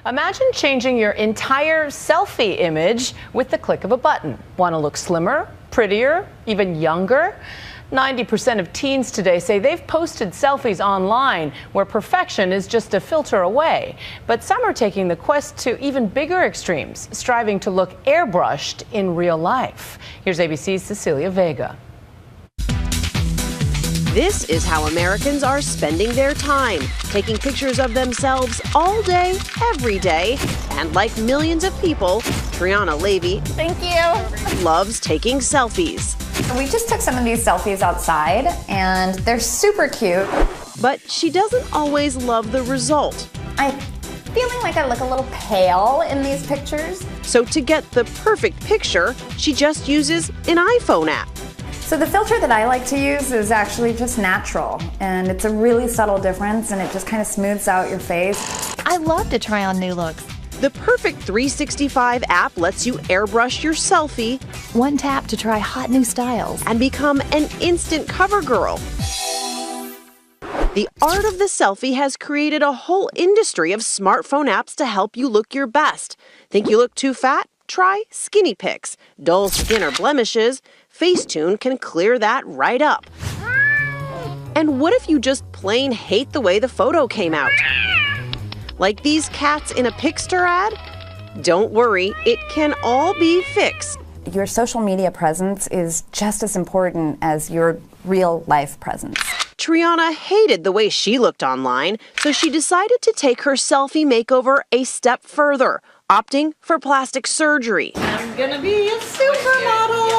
Imagine changing your entire selfie image with the click of a button. Want to look slimmer, prettier, even younger? 90% of teens today say they've posted selfies online where perfection is just a filter away. But some are taking the quest to even bigger extremes, striving to look airbrushed in real life. Here's ABC's Cecilia Vega. This is how Americans are spending their time, taking pictures of themselves all day, every day. And like millions of people, Triana Levy loves taking selfies. We just took some of these selfies outside, and they're super cute. But she doesn't always love the result. I'm feeling like I look a little pale in these pictures. So to get the perfect picture, she just uses an iPhone app. So the filter that I like to use is actually just natural, and it's a really subtle difference, and it just kind of smooths out your face. I love to try on new looks. The Perfect 365 app lets you airbrush your selfie. One tap to try hot new styles. And become an instant cover girl. The art of the selfie has created a whole industry of smartphone apps to help you look your best. Think you look too fat? Try Skinny Pics. Dull skin or blemishes? Facetune can clear that right up. And what if you just plain hate the way the photo came out? Like these cats in a Pixter ad? Don't worry, it can all be fixed. Your social media presence is just as important as your real life presence. Triana hated the way she looked online, so she decided to take her selfie makeover a step further, opting for plastic surgery. I'm gonna be a supermodel!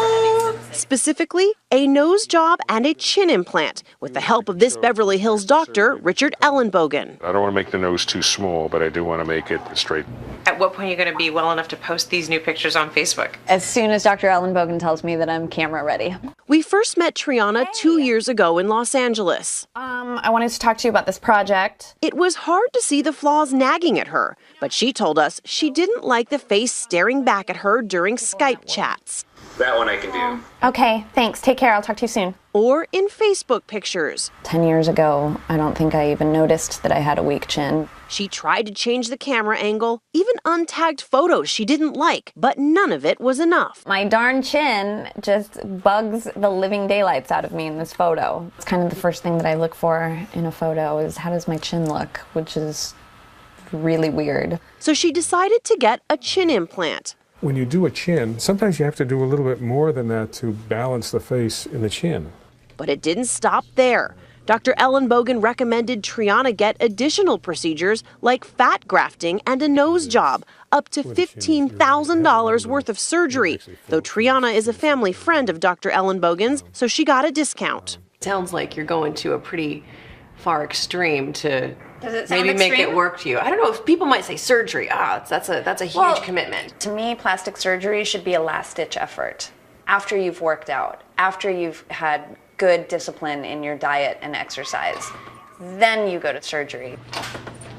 Specifically, a nose job and a chin implant, with the help of this Beverly Hills doctor, Richard Ellenbogen. I don't want to make the nose too small, but I do want to make it straight. At what point are you going to be well enough to post these new pictures on Facebook? As soon as Dr. Ellenbogen tells me that I'm camera ready. We first met Triana 2 years ago in Los Angeles. I wanted to talk to you about this project. It was hard to see the flaws nagging at her, but she told us she didn't like the face staring back at her during Skype chats. That one I can do. Okay, thanks. Take care. I'll talk to you soon. Or in Facebook pictures. 10 years ago, I don't think I even noticed that I had a weak chin. She tried to change the camera angle, even untagged photos she didn't like, but none of it was enough. My darn chin just bugs the living daylights out of me in this photo. It's kind of the first thing that I look for in a photo is how does my chin look, which is really weird. So she decided to get a chin implant. When you do a chin, sometimes you have to do a little bit more than that to balance the face in the chin. But it didn't stop there. Dr. Ellenbogen recommended Triana get additional procedures like fat grafting and a nose job, up to $15,000 worth of surgery, though Triana is a family friend of Dr. Ellenbogen's, so she got a discount. Sounds like you're going to a pretty far extreme to maybe make it work to you. I don't know if people might say surgery. That's a huge commitment. To me, plastic surgery should be a last-ditch effort. After you've worked out, after you've had good discipline in your diet and exercise, then you go to surgery.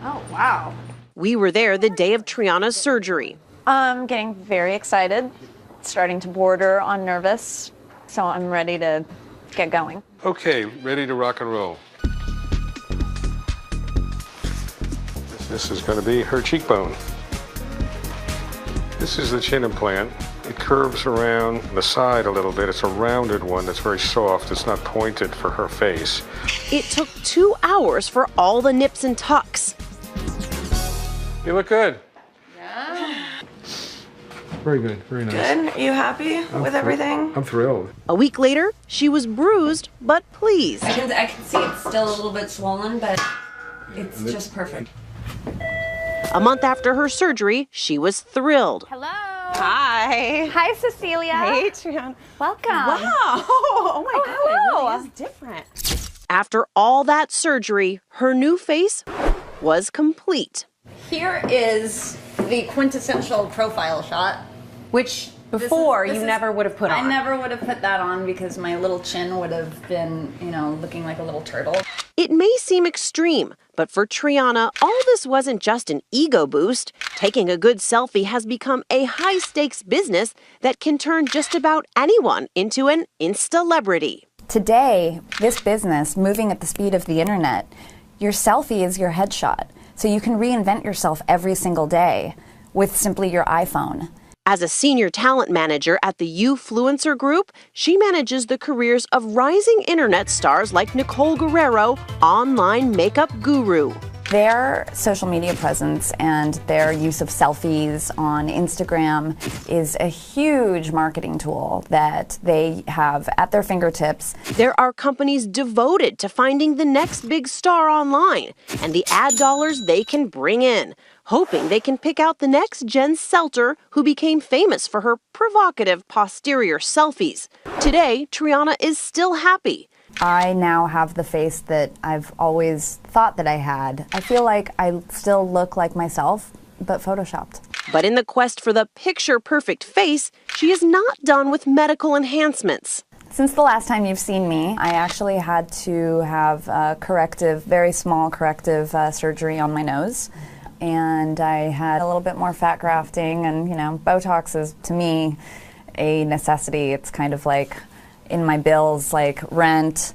Oh, wow. We were there the day of Triana's surgery. I'm getting very excited, starting to border on nervous, so I'm ready to get going. Okay, ready to rock and roll. This is going to be her cheekbone. This is the chin implant. It curves around the side a little bit. It's a rounded one that's very soft. It's not pointed for her face. It took 2 hours for all the nips and tucks. You look good. Yeah. Very good, very nice. Good? Are you happy with everything? I'm thrilled. A week later, she was bruised but pleased. I can see it's still a little bit swollen, but it's just perfect. A month after her surgery, she was thrilled. Hello. Hi. Hi, Cecilia. Hey, Triana. Welcome. Wow. Oh my God. hello. It really is different. After all that surgery, her new face was complete. Here is the quintessential profile shot, which Before, you never would have put on. I never would have put that on because my little chin would have been, looking like a little turtle. It may seem extreme, but for Triana, all this wasn't just an ego boost. Taking a good selfie has become a high-stakes business that can turn just about anyone into an Insta-celebrity. Today, this business, moving at the speed of the internet, your selfie is your headshot. So you can reinvent yourself every single day with simply your iPhone. As a senior talent manager at the Ufluencer Group, she manages the careers of rising internet stars like Nicole Guerrero, online makeup guru. Their social media presence and their use of selfies on Instagram is a huge marketing tool that they have at their fingertips. There are companies devoted to finding the next big star online and the ad dollars they can bring in, hoping they can pick out the next Jen Selter, who became famous for her provocative posterior selfies. Today, Triana is still happy. I now have the face that I've always thought that I had. I feel like I still look like myself, but photoshopped. But in the quest for the picture-perfect face, she is not done with medical enhancements. Since the last time you've seen me, I actually had to have a corrective, very small corrective surgery on my nose. And I had a little bit more fat grafting, and Botox is, to me, a necessity. It's kind of like in my bills, like rent,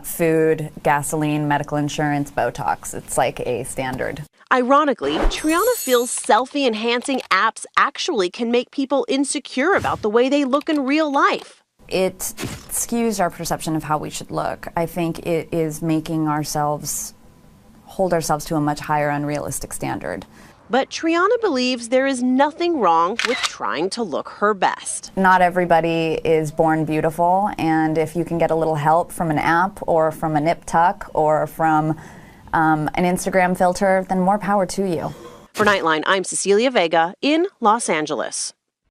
food, gasoline, medical insurance, Botox. It's like a standard. Ironically, Triana feels selfie-enhancing apps actually can make people insecure about the way they look in real life. It skews our perception of how we should look. I think it is making hold ourselves to a much higher unrealistic standard. But Triana believes there is nothing wrong with trying to look her best. Not everybody is born beautiful, and if you can get a little help from an app or from a nip tuck or from an Instagram filter, then more power to you. For Nightline, I'm Cecilia Vega in Los Angeles.